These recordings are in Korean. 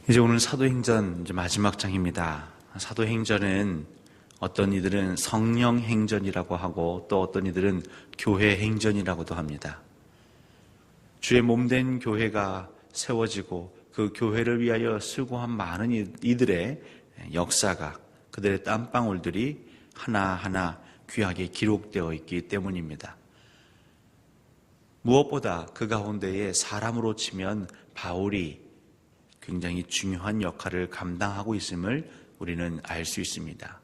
이제 오늘 사도행전 이제 마지막 장입니다. 사도행전은 어떤 이들은 성령행전이라고 하고 또 어떤 이들은 교회행전이라고도 합니다. 주의 몸된 교회가 세워지고 그 교회를 위하여 수고한 많은 이들의 역사가, 그들의 땀방울들이 하나하나 귀하게 기록되어 있기 때문입니다. 무엇보다 그 가운데에 사람으로 치면 바울이 굉장히 중요한 역할을 감당하고 있음을 우리는 알 수 있습니다.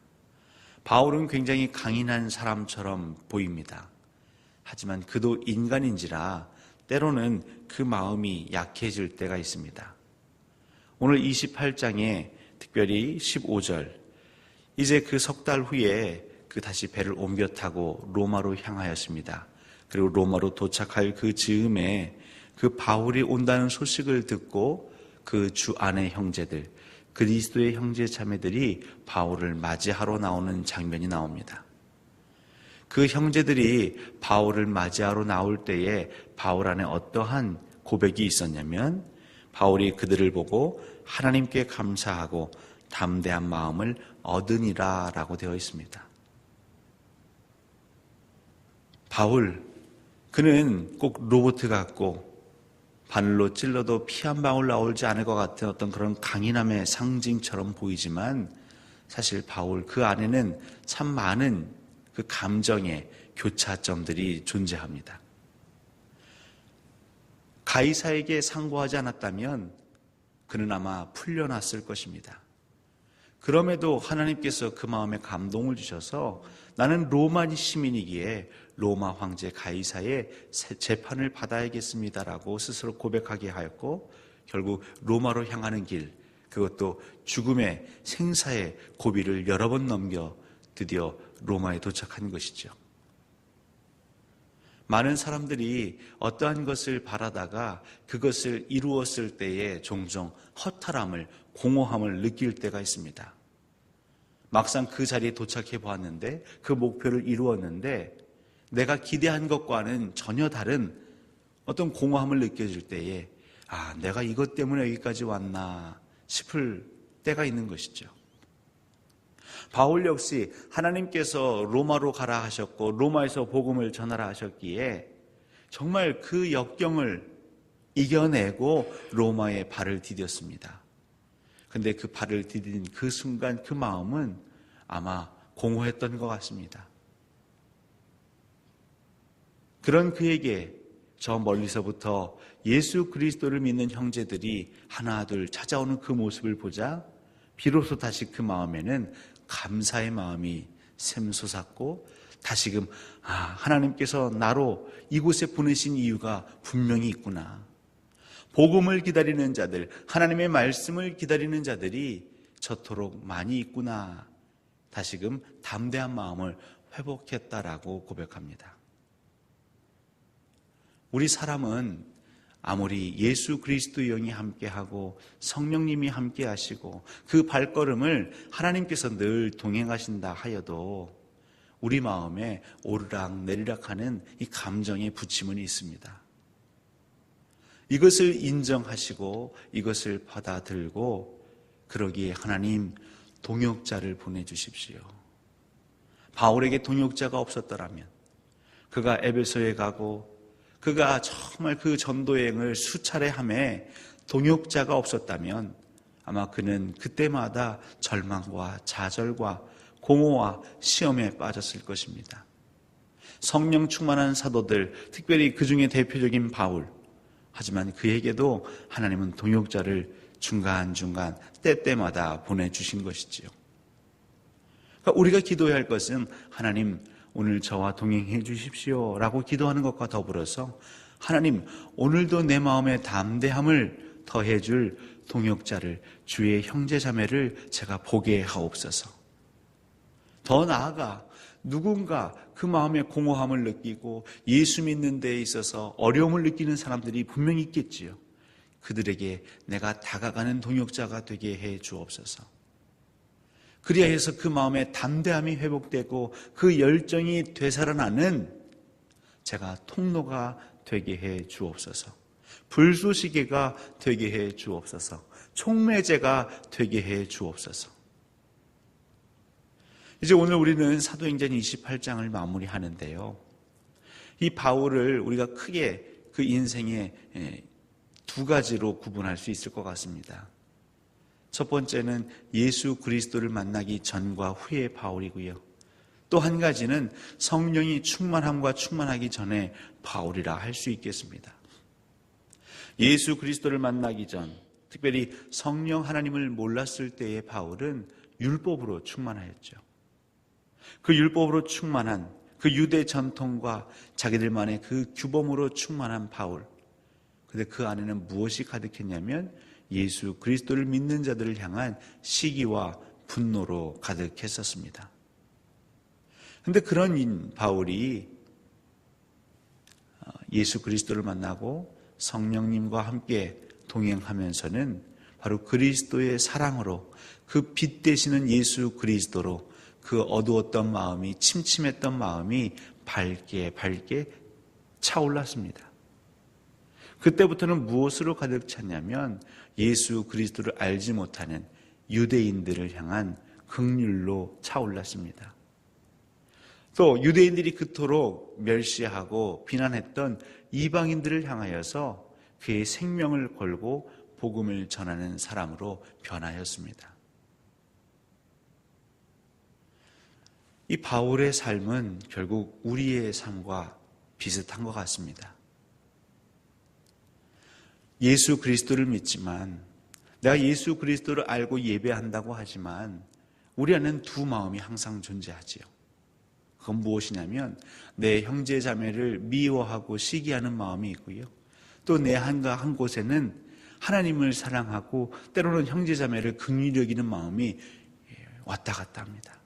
바울은 굉장히 강인한 사람처럼 보입니다. 하지만 그도 인간인지라 때로는 그 마음이 약해질 때가 있습니다. 오늘 28장에 특별히 15절, 이제 그 석 달 후에 다시 배를 옮겨 타고 로마로 향하였습니다. 그리고 로마로 도착할 그 즈음에 그 바울이 온다는 소식을 듣고 그 주 안의 형제들, 그리스도의 형제 자매들이 바울을 맞이하러 나오는 장면이 나옵니다. 그 형제들이 바울을 맞이하러 나올 때에 바울 안에 어떠한 고백이 있었냐면, 바울이 그들을 보고 하나님께 감사하고 담대한 마음을 얻으니라 라고 되어 있습니다. 바울, 그는 꼭 로봇 같고 바늘로 찔러도 피 한 방울 나오지 않을 것 같은 어떤 그런 강인함의 상징처럼 보이지만, 사실 바울 그 안에는 참 많은 그 감정의 교차점들이 존재합니다. 가이사에게 상고하지 않았다면 그는 아마 풀려났을 것입니다. 그럼에도 하나님께서 그 마음에 감동을 주셔서 나는 로마 시민이기에 로마 황제 가이사의 재판을 받아야겠습니다라고 스스로 고백하게 하였고, 결국 로마로 향하는 길, 그것도 죽음의 생사의 고비를 여러 번 넘겨 드디어 로마에 도착한 것이죠. 많은 사람들이 어떠한 것을 바라다가 그것을 이루었을 때에 종종 허탈함을, 공허함을 느낄 때가 있습니다. 막상 그 자리에 도착해 보았는데, 그 목표를 이루었는데 내가 기대한 것과는 전혀 다른 어떤 공허함을 느껴질 때에 내가 이것 때문에 여기까지 왔나 싶을 때가 있는 것이죠. 바울 역시 하나님께서 로마로 가라 하셨고 로마에서 복음을 전하라 하셨기에 정말 그 역경을 이겨내고 로마에 발을 디뎠습니다. 근데 그 발을 디딘 그 순간 그 마음은 아마 공허했던 것 같습니다. 그런 그에게 저 멀리서부터 예수 그리스도를 믿는 형제들이 하나 둘 찾아오는 그 모습을 보자 비로소 다시 그 마음에는 감사의 마음이 샘솟았고, 다시금 하나님께서 나로 이곳에 보내신 이유가 분명히 있구나. 복음을 기다리는 자들, 하나님의 말씀을 기다리는 자들이 저토록 많이 있구나. 다시금 담대한 마음을 회복했다라고 고백합니다. 우리 사람은 아무리 예수 그리스도의 영이 함께하고 성령님이 함께하시고 그 발걸음을 하나님께서 늘 동행하신다 하여도 우리 마음에 오르락 내리락하는 이 감정의 부침은 있습니다. 이것을 인정하시고 이것을 받아들고 그러기에 하나님 동역자를 보내주십시오. 바울에게 동역자가 없었더라면, 그가 에베소에 가고 그가 정말 그 전도여행을 수차례 하며 동역자가 없었다면 아마 그는 그때마다 절망과 좌절과 공허와 시험에 빠졌을 것입니다. 성령 충만한 사도들, 특별히 그 중에 대표적인 바울, 하지만 그에게도 하나님은 동역자를 중간중간 때때마다 보내주신 것이지요. 그러니까 우리가 기도해야 할 것은 하나님 오늘 저와 동행해 주십시오 라고 기도하는 것과 더불어서 하나님 오늘도 내 마음에 담대함을 더해줄 동역자를, 주의 형제자매를 제가 보게 하옵소서. 더 나아가 누군가 그 마음에 공허함을 느끼고 예수 믿는 데에 있어서 어려움을 느끼는 사람들이 분명히 있겠지요. 그들에게 내가 다가가는 동역자가 되게 해 주옵소서. 그리하여서 그 마음에 담대함이 회복되고 그 열정이 되살아나는 제가 통로가 되게 해 주옵소서. 불쏘시개가 되게 해 주옵소서. 촉매제가 되게 해 주옵소서. 이제 오늘 우리는 사도행전 28장을 마무리하는데요. 이 바울을 우리가 크게 그 인생의 두 가지로 구분할 수 있을 것 같습니다. 첫 번째는 예수 그리스도를 만나기 전과 후의 바울이고요. 또 한 가지는 성령이 충만함과 충만하기 전에 바울이라 할 수 있겠습니다. 예수 그리스도를 만나기 전, 특별히 성령 하나님을 몰랐을 때의 바울은 율법으로 충만하였죠. 그 율법으로 충만한 그 유대 전통과 자기들만의 그 규범으로 충만한 바울. 근데 그 안에는 무엇이 가득했냐면 예수 그리스도를 믿는 자들을 향한 시기와 분노로 가득했었습니다. 근데 그런 바울이 예수 그리스도를 만나고 성령님과 함께 동행하면서는 바로 그리스도의 사랑으로 그 빛 되시는 예수 그리스도로 그 어두웠던 마음이, 침침했던 마음이 밝게 차올랐습니다. 그때부터는 무엇으로 가득 찼냐면 예수 그리스도를 알지 못하는 유대인들을 향한 긍휼로 차올랐습니다. 또 유대인들이 그토록 멸시하고 비난했던 이방인들을 향하여서 그의 생명을 걸고 복음을 전하는 사람으로 변하였습니다. 이 바울의 삶은 결국 우리의 삶과 비슷한 것 같습니다. 예수 그리스도를 믿지만, 내가 예수 그리스도를 알고 예배한다고 하지만 우리 안에는 두 마음이 항상 존재하지요. 그건 무엇이냐면 내 형제 자매를 미워하고 시기하는 마음이 있고요. 또 내 한 곳에는 하나님을 사랑하고 때로는 형제 자매를 긍휼히 여기는 마음이 왔다 갔다 합니다.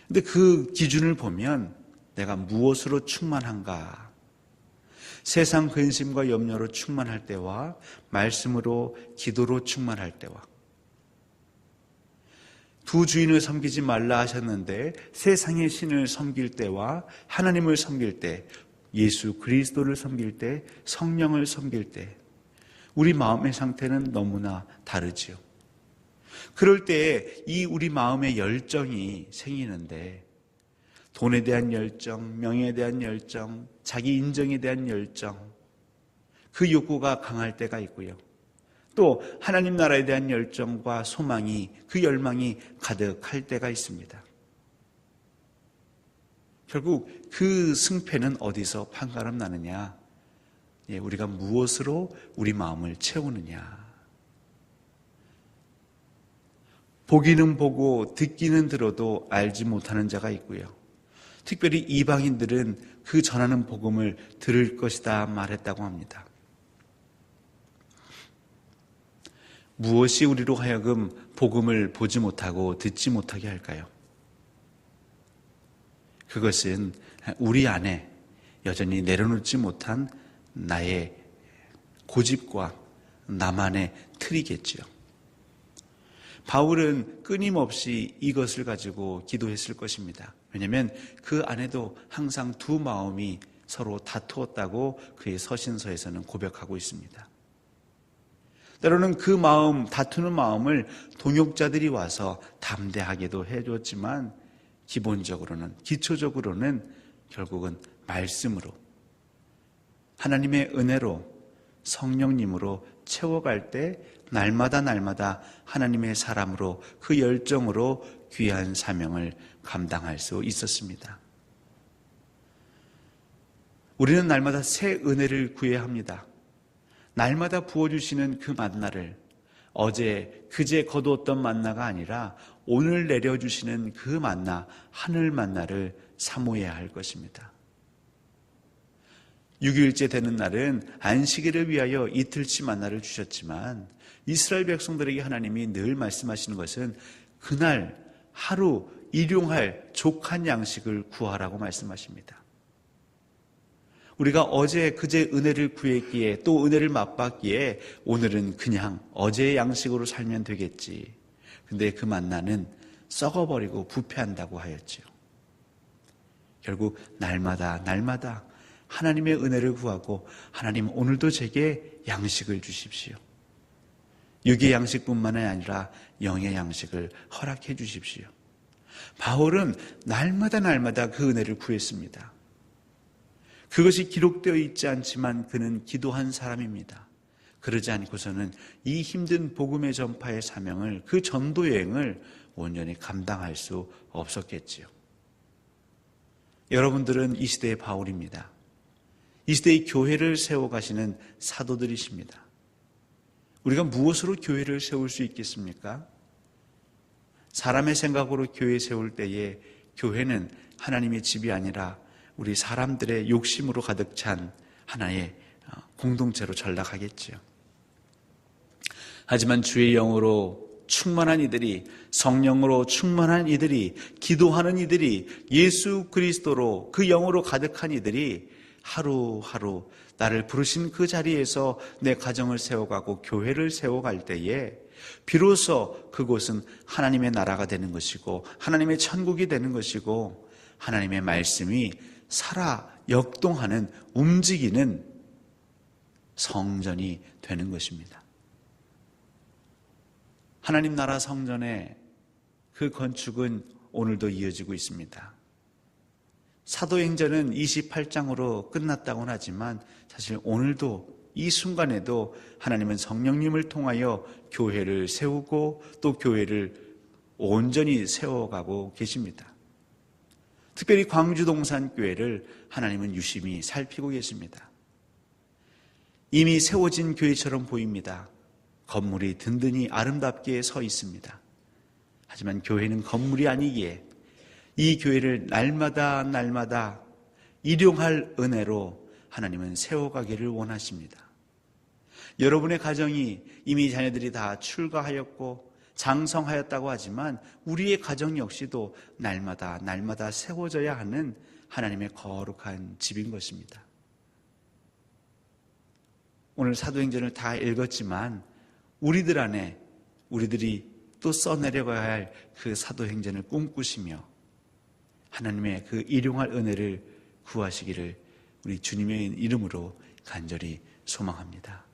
근데 그 기준을 보면 내가 무엇으로 충만한가? 세상 근심과 염려로 충만할 때와 말씀으로 기도로 충만할 때와, 두 주인을 섬기지 말라 하셨는데 세상의 신을 섬길 때와 하나님을 섬길 때, 예수 그리스도를 섬길 때, 성령을 섬길 때 우리 마음의 상태는 너무나 다르지요. 그럴 때에 이 우리 마음의 열정이 생기는데, 돈에 대한 열정, 명예에 대한 열정, 자기 인정에 대한 열정, 그 욕구가 강할 때가 있고요. 또 하나님 나라에 대한 열정과 소망이, 그 열망이 가득할 때가 있습니다. 결국 그 승패는 어디서 판가름 나느냐? 우리가 무엇으로 우리 마음을 채우느냐? 보기는 보고 듣기는 들어도 알지 못하는 자가 있고요. 특별히 이방인들은 그 전하는 복음을 들을 것이다 말했다고 합니다. 무엇이 우리로 하여금 복음을 보지 못하고 듣지 못하게 할까요? 그것은 우리 안에 여전히 내려놓지 못한 나의 고집과 나만의 틀이겠지요. 바울은 끊임없이 이것을 가지고 기도했을 것입니다. 왜냐하면 그 안에도 항상 두 마음이 서로 다투었다고 그의 서신서에서는 고백하고 있습니다. 때로는 그 마음, 다투는 마음을 동역자들이 와서 담대하게도 해줬지만 기초적으로는 결국은 말씀으로, 하나님의 은혜로, 성령님으로 채워갈 때 날마다 하나님의 사람으로, 그 열정으로 귀한 사명을 감당할 수 있었습니다. 우리는 날마다 새 은혜를 구해야 합니다. 날마다 부어주시는 그 만나를, 어제 그제 거두었던 만나가 아니라 오늘 내려주시는 그 만나, 하늘 만나를 사모해야 할 것입니다. 6일째 되는 날은 안식일을 위하여 이틀치 만나를 주셨지만 이스라엘 백성들에게 하나님이 늘 말씀하시는 것은 그날 하루 일용할 족한 양식을 구하라고 말씀하십니다. 우리가 어제 그제 은혜를 구했기에, 또 은혜를 맛봤기에 오늘은 그냥 어제의 양식으로 살면 되겠지. 근데 그 만나는 썩어버리고 부패한다고 하였죠. 결국 날마다 하나님의 은혜를 구하고, 하나님 오늘도 제게 양식을 주십시오. 육의 양식뿐만 아니라 영의 양식을 허락해 주십시오. 바울은 날마다 그 은혜를 구했습니다. 그것이 기록되어 있지 않지만 그는 기도한 사람입니다. 그러지 않고서는 이 힘든 복음의 전파의 사명을, 그 전도 여행을 온전히 감당할 수 없었겠지요. 여러분들은 이 시대의 바울입니다. 이 시대의 교회를 세워가시는 사도들이십니다. 우리가 무엇으로 교회를 세울 수 있겠습니까? 사람의 생각으로 교회 세울 때에 교회는 하나님의 집이 아니라 우리 사람들의 욕심으로 가득 찬 하나의 공동체로 전락하겠지요. 하지만 주의 영으로 충만한 이들이, 성령으로 충만한 이들이, 기도하는 이들이, 예수 그리스도로 그 영으로 가득한 이들이 하루하루 나를 부르신 그 자리에서 내 가정을 세워가고 교회를 세워갈 때에 비로소 그곳은 하나님의 나라가 되는 것이고 하나님의 천국이 되는 것이고 하나님의 말씀이 살아 역동하는, 움직이는 성전이 되는 것입니다. 하나님 나라 성전의 그 건축은 오늘도 이어지고 있습니다. 사도행전은 28장으로 끝났다고는 하지만 사실 오늘도 이 순간에도 하나님은 성령님을 통하여 교회를 세우고 또 교회를 온전히 세워가고 계십니다. 특별히 광주동산교회를 하나님은 유심히 살피고 계십니다. 이미 세워진 교회처럼 보입니다. 건물이 든든히 아름답게 서 있습니다. 하지만 교회는 건물이 아니기에 이 교회를 날마다 일용할 은혜로 하나님은 세워가기를 원하십니다. 여러분의 가정이 이미 자녀들이 다 출가하였고 장성하였다고 하지만 우리의 가정 역시도 날마다 세워져야 하는 하나님의 거룩한 집인 것입니다. 오늘 사도행전을 다 읽었지만 우리들 안에 우리들이 또 써내려가야 할 그 사도행전을 꿈꾸시며 하나님의 그 일용할 은혜를 구하시기를 우리 주님의 이름으로 간절히 소망합니다.